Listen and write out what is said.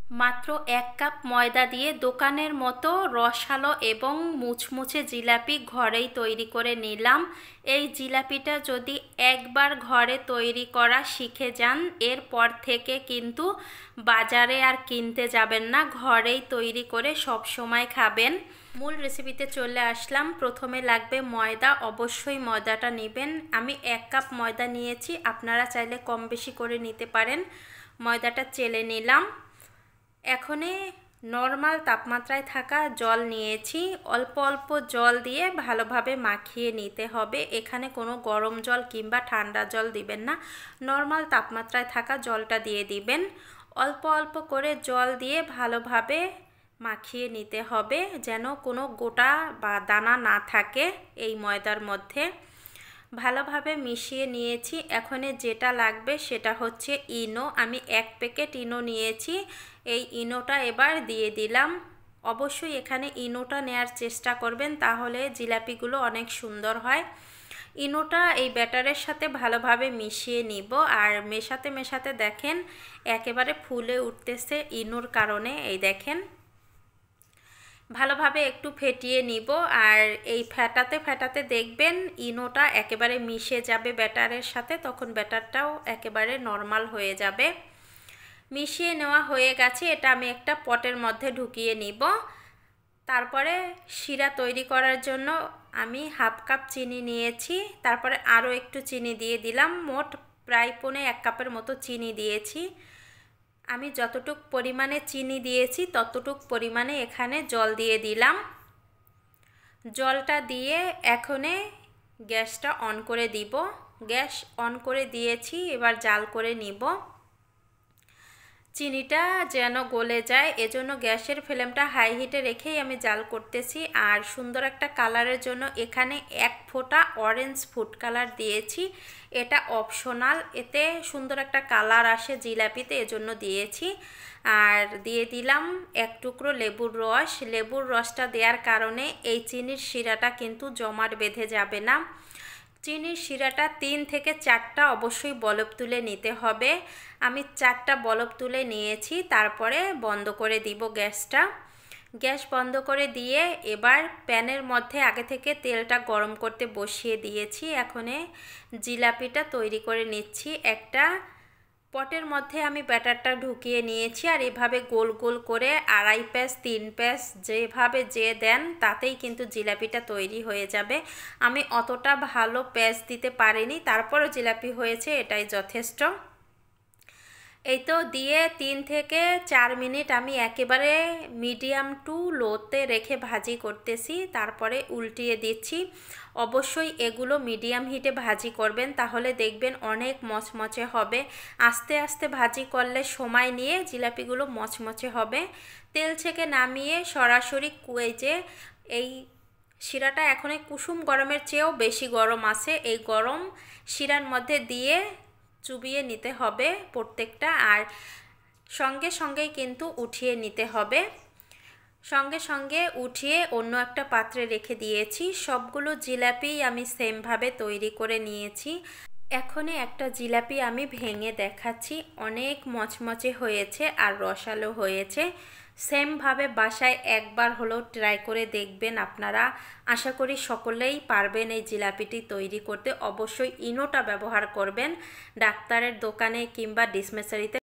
মাত্র 1 কাপ ময়দা দিয়ে দোকানের মতো রসালো এবং মুচমুচে জিলাপি ঘরেই তৈরি করে নিলাম। এই জিলাপিটা যদি একবার ঘরে তৈরি করা শিখে যান, এরপর থেকে কিন্তু বাজারে আর কিনতে যাবেন না, ঘরেই তৈরি করে সব সময় খাবেন। মূল রেসিপিতে চলে আসলাম। প্রথমে লাগবে ময়দা, অবশ্যই ময়দাটা নেবেন। আমি 1 কাপ ময়দা নিয়েছি, আপনারা চাইলে কম বেশি করে নিতে পারেন। ময়দাটা চেলে নিলাম। এখনে নর্মাল তাপমাত্রায় থাকা জল নিয়েছি, অল্প অল্প জল দিয়ে ভালোভাবে মাখিয়ে নিতে হবে। এখানে কোনো গরম জল কিংবা ঠান্ডা জল দিবেন না, নর্মাল তাপমাত্রায় থাকা জলটা দিয়ে দিবেন। অল্প অল্প করে জল দিয়ে ভালোভাবে মাখিয়ে নিতে হবে, যেন কোনো গোটা বা দানা না থাকে এই ময়দার মধ্যে। ভালোভাবে মিশিয়ে নিয়েছি। এখন যেটা লাগবে সেটা হচ্ছে ইনো। আমি 1 প্যাকেট ইনো নিয়েছি। এই ইনোটা এবার দিয়ে দিলাম। অবশ্যই এখানে ইনোটা নেয়ার চেষ্টা করবেন, তাহলে জিলাপিগুলো অনেক সুন্দর হয়। ইনোটা এই ব্যাটারের সাথে ভালোভাবে মিশিয়ে নিব। আর মেশাতে মেশাতে দেখেন একেবারে ফুলে উঠতেছে ইনোর কারণে। এই দেখেন, ভালোভাবে একটু ফেটিয়ে নিব। আর এই ফেটাতে ফেটাতে দেখবেন ইনোটা একেবারে মিশে যাবে ব্যাটারের সাথে, তখন ব্যাটারটাও একেবারে নরমাল হয়ে যাবে। মিশিয়ে নেওয়া হয়ে গেছে। এটা আমি একটা পটের মধ্যে ঢুকিয়ে নিব। তারপরে শিরা তৈরি করার জন্য আমি 1/2 কাপ চিনি নিয়েছি। তারপরে আরও একটু চিনি দিয়ে দিলাম। মোট প্রায় 1 কাপের মতো চিনি দিয়েছি। আমি যতটুক পরিমাণে চিনি দিয়েছি ততটুক পরিমাণে এখানে জল দিয়ে দিলাম। জলটা দিয়ে এখনে গ্যাসটা অন করে দিব। গ্যাস অন করে দিয়েছি, এবার জাল করে নিব। চিনিটা যেন গলে যায়, এজন্য গ্যাসের ফ্লেমটা হাই হিটে রেখেই আমি জাল করতেছি। আর সুন্দর একটা কালারের জন্য এখানে 1 ফোঁটা অরেঞ্জ ফুড কালার দিয়েছি। এটা অপশনাল, এতে সুন্দর একটা কালার আসে জিলাপিতে, এজন্য দিয়েছি। আর দিয়ে দিলাম 1 টুকরো লেবুর রস। লেবুর রসটা দেওয়ার কারণে এই চিনির শিরাটা কিন্তু জমাট বেঁধে যাবে না। চিনির শিরাটা 3 থেকে 4টা অবশ্যই বলক তুলে নিতে হবে। আমি 4টা বলক তুলে নিয়েছি। তারপরে বন্ধ করে দিব গ্যাসটা। গ্যাস বন্ধ করে দিয়ে এবার প্যানের মধ্যে আগে থেকে তেলটা গরম করতে বসিয়ে দিয়েছি। এখনে জিলাপিটা তৈরি করে নিচ্ছি। একটা পটের মধ্যে আমি ব্যাটারটা ঢুকিয়ে নিয়েছি। আর এভাবে গোল গোল করে 2.5 প্যাচ 3 প্যাচ যেভাবে যে দেন তাতেই কিন্তু জিলাপিটা তৈরি হয়ে যাবে। আমি অতটা ভালো প্যাচ দিতে পারিনি, তারপরও জিলাপি হয়েছে, এটাই যথেষ্ট। এই তো দিয়ে 3 থেকে 4 মিনিট আমি একেবারে মিডিয়াম টু লোতে রেখে ভাজি করতেছি। তারপরে উল্টিয়ে দিচ্ছি। অবশ্যই এগুলো মিডিয়াম হিটে ভাজি করবেন, তাহলে দেখবেন অনেক মচমচে হবে। আস্তে আস্তে ভাজি করলে সময় নিয়ে জিলাপিগুলো মচমচে হবে। তেল ছেঁকে নামিয়ে সরাসরি যে এই শিরাটা এখন কুসুম গরমের চেয়েও বেশি গরম আছে, এই গরম শিরার মধ্যে দিয়ে চুবিয়ে নিতে হবে প্রত্যেকটা। আর সঙ্গে সঙ্গেই কিন্তু উঠিয়ে নিতে হবে। সঙ্গে সঙ্গে উঠিয়ে অন্য একটা পাত্রে রেখে দিয়েছি। সবগুলো জিলাপি আমি সেমভাবে তৈরি করে নিয়েছি। এখনই একটা জিলাপি আমি ভেঙে দেখাচ্ছি। অনেক মচমচে হয়েছে আর রসালো হয়েছে। সেমভাবে বাসায় একবার হলেও ট্রাই করে দেখবেন আপনারা। আশা করি সকলেই পারবেন এই জিলাপিটি তৈরি করতে। অবশ্যই ইনোটা ব্যবহার করবেন। ডাক্তারের দোকানে কিংবা ডিসপেন্সারিতে